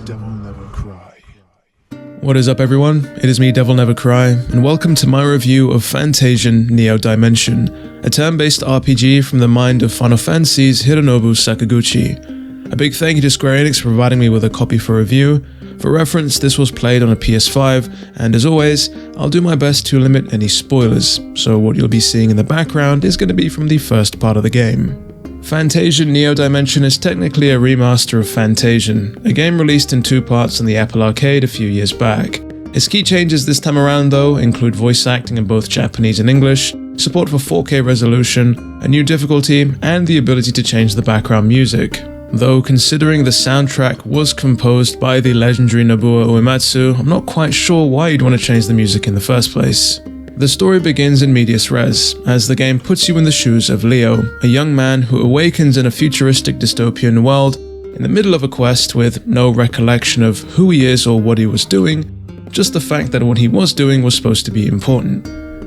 DevilNeverCry. What is up everyone, it is me DevilNeverCry, and welcome to my review of Fantasian Neo Dimension, a turn-based RPG from the mind of Final Fantasy's Hironobu Sakaguchi. A big thank you to Square Enix for providing me with a copy for review. For reference, this was played on a PS5, and as always, I'll do my best to limit any spoilers, so what you'll be seeing in the background is going to be from the first part of the game. Fantasian Neo Dimension is technically a remaster of Fantasian, a game released in two parts on the Apple Arcade a few years back. Its key changes this time around though include voice acting in both Japanese and English, support for 4K resolution, a new difficulty, and the ability to change the background music. Though considering the soundtrack was composed by the legendary Nobuo Uematsu, I'm not quite sure why you'd want to change the music in the first place. The story begins in medias res, as the game puts you in the shoes of Leo, a young man who awakens in a futuristic dystopian world in the middle of a quest with no recollection of who he is or what he was doing, just the fact that what he was doing was supposed to be important.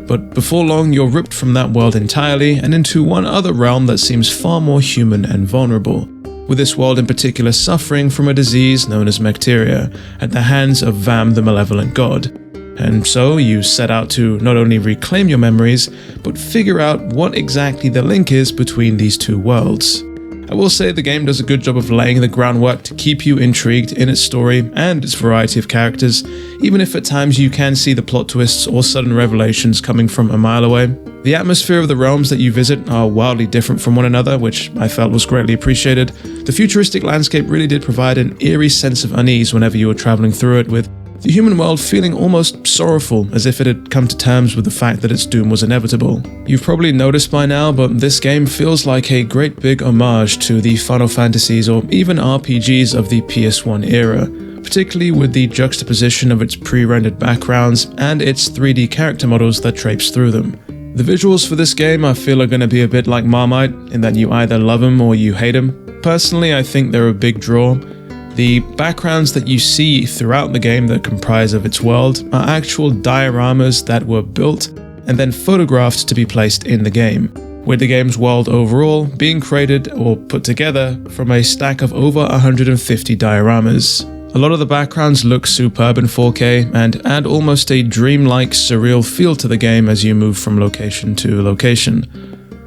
But before long, you're ripped from that world entirely and into one other realm that seems far more human and vulnerable, with this world in particular suffering from a disease known as Mecteria at the hands of Vam the Malevolent God. And so you set out to not only reclaim your memories, but figure out what exactly the link is between these two worlds. I will say the game does a good job of laying the groundwork to keep you intrigued in its story and its variety of characters, even if at times you can see the plot twists or sudden revelations coming from a mile away. The atmosphere of the realms that you visit are wildly different from one another, which I felt was greatly appreciated. The futuristic landscape really did provide an eerie sense of unease whenever you were traveling through it, with the human world feeling almost sorrowful, as if it had come to terms with the fact that its doom was inevitable. You've probably noticed by now, but this game feels like a great big homage to the Final Fantasies or even RPGs of the PS1 era, particularly with the juxtaposition of its pre-rendered backgrounds and its 3D character models that traipse through them. The visuals for this game I feel are going to be a bit like Marmite, in that you either love them or you hate them. Personally, I think they're a big draw. The backgrounds that you see throughout the game that comprise of its world are actual dioramas that were built and then photographed to be placed in the game, with the game's world overall being created or put together from a stack of over 150 dioramas. A lot of the backgrounds look superb in 4K and add almost a dreamlike, surreal feel to the game as you move from location to location.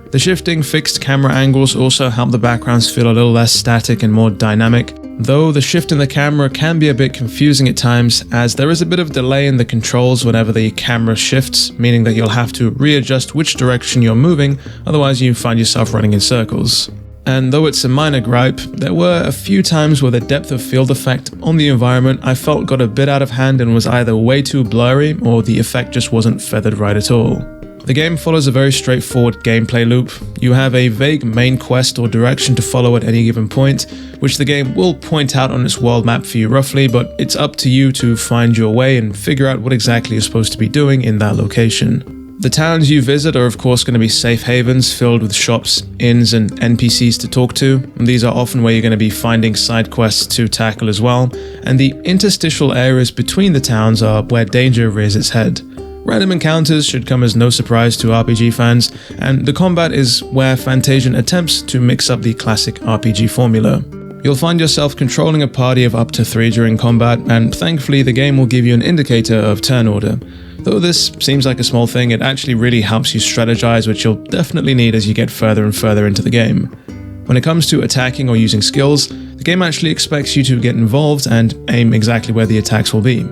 The shifting fixed camera angles also help the backgrounds feel a little less static and more dynamic, though the shift in the camera can be a bit confusing at times, as there is a bit of delay in the controls whenever the camera shifts, meaning that you'll have to readjust which direction you're moving, otherwise you find yourself running in circles. And though it's a minor gripe, there were a few times where the depth of field effect on the environment I felt got a bit out of hand and was either way too blurry or the effect just wasn't feathered right at all. The game follows a very straightforward gameplay loop. You have a vague main quest or direction to follow at any given point, which the game will point out on its world map for you roughly, but it's up to you to find your way and figure out what exactly you're supposed to be doing in that location. The towns you visit are of course going to be safe havens filled with shops, inns, and NPCs to talk to, and these are often where you're going to be finding side quests to tackle as well, and the interstitial areas between the towns are where danger rears its head. Random encounters should come as no surprise to RPG fans, and the combat is where Fantasian attempts to mix up the classic RPG formula. You'll find yourself controlling a party of up to 3 during combat, and thankfully the game will give you an indicator of turn order. Though this seems like a small thing, it actually really helps you strategize, which you'll definitely need as you get further and further into the game. When it comes to attacking or using skills, the game actually expects you to get involved and aim exactly where the attacks will be.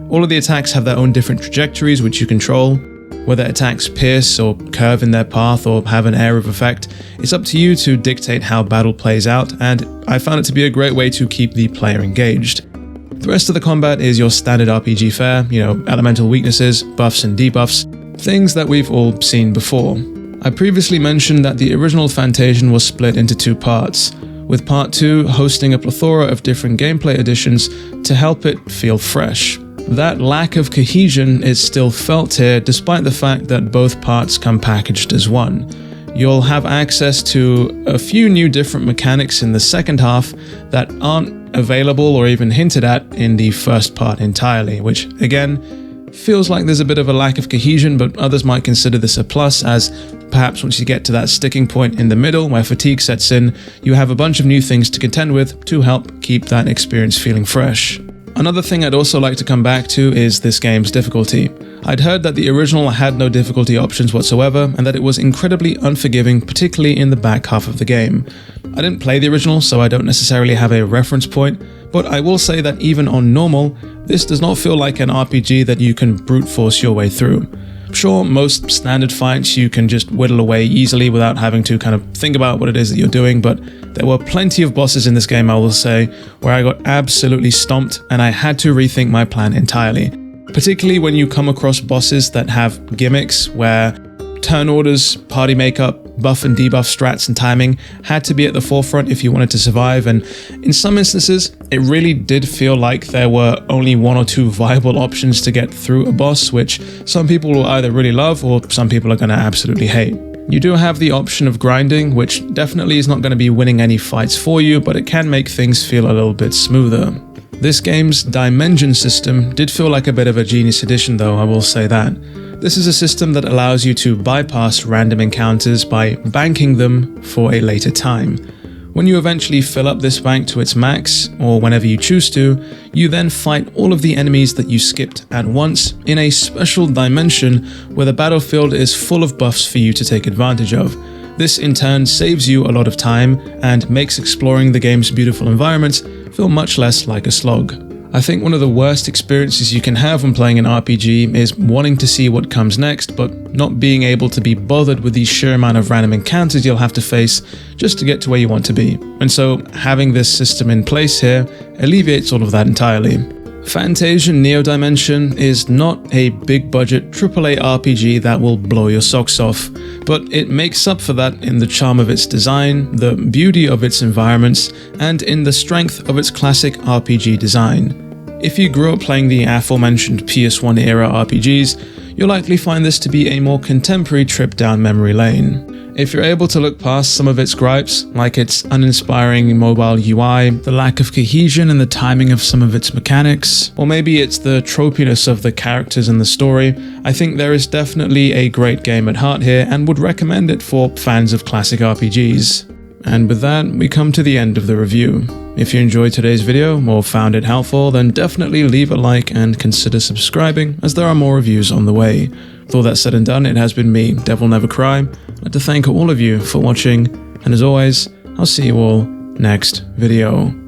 All of the attacks have their own different trajectories which you control. Whether attacks pierce or curve in their path or have an air of effect, it's up to you to dictate how battle plays out, and I found it to be a great way to keep the player engaged. The rest of the combat is your standard RPG fare, elemental weaknesses, buffs and debuffs, things that we've all seen before. I previously mentioned that the original Fantasian was split into 2 parts, with part 2 hosting a plethora of different gameplay additions to help it feel fresh. That lack of cohesion is still felt here, despite the fact that both parts come packaged as one. You'll have access to a few new different mechanics in the second half that aren't available or even hinted at in the first part entirely, which again feels like there's a bit of a lack of cohesion, but others might consider this a plus, as perhaps once you get to that sticking point in the middle where fatigue sets in, you have a bunch of new things to contend with to help keep that experience feeling fresh. Another thing I'd also like to come back to is this game's difficulty. I'd heard that the original had no difficulty options whatsoever and that it was incredibly unforgiving, particularly in the back half of the game. I didn't play the original, so I don't necessarily have a reference point, but I will say that even on normal, this does not feel like an RPG that you can brute force your way through. Sure, most standard fights you can just whittle away easily without having to kind of think about what it is that you're doing, but there were plenty of bosses in this game, I will say, where I got absolutely stomped and I had to rethink my plan entirely. Particularly when you come across bosses that have gimmicks where turn orders, party makeup, buff and debuff strats and timing had to be at the forefront if you wanted to survive, and in some instances it really did feel like there were only one or two viable options to get through a boss, which some people will either really love or some people are going to absolutely hate. You do have the option of grinding, which definitely is not going to be winning any fights for you, but it can make things feel a little bit smoother. This game's dimension system did feel like a bit of a genius addition though, I will say that. This is a system that allows you to bypass random encounters by banking them for a later time. When you eventually fill up this bank to its max, or whenever you choose to, you then fight all of the enemies that you skipped at once in a special dimension where the battlefield is full of buffs for you to take advantage of. This in turn saves you a lot of time and makes exploring the game's beautiful environments feel much less like a slog. I think one of the worst experiences you can have when playing an RPG is wanting to see what comes next, but not being able to be bothered with the sheer amount of random encounters you'll have to face just to get to where you want to be. And so having this system in place here alleviates all of that entirely. Fantasian Neo Dimension is not a big budget AAA RPG that will blow your socks off, but it makes up for that in the charm of its design, the beauty of its environments, and in the strength of its classic RPG design. If you grew up playing the aforementioned PS1 era RPGs, you'll likely find this to be a more contemporary trip down memory lane. If you're able to look past some of its gripes, like its uninspiring mobile UI, the lack of cohesion and the timing of some of its mechanics, or maybe it's the tropiness of the characters and the story, I think there is definitely a great game at heart here and would recommend it for fans of classic RPGs. And with that, we come to the end of the review. If you enjoyed today's video or found it helpful, then definitely leave a like and consider subscribing, as there are more reviews on the way. With all that said and done, it has been me, DevilNeverCry. I'd like to thank all of you for watching, and as always, I'll see you all next video.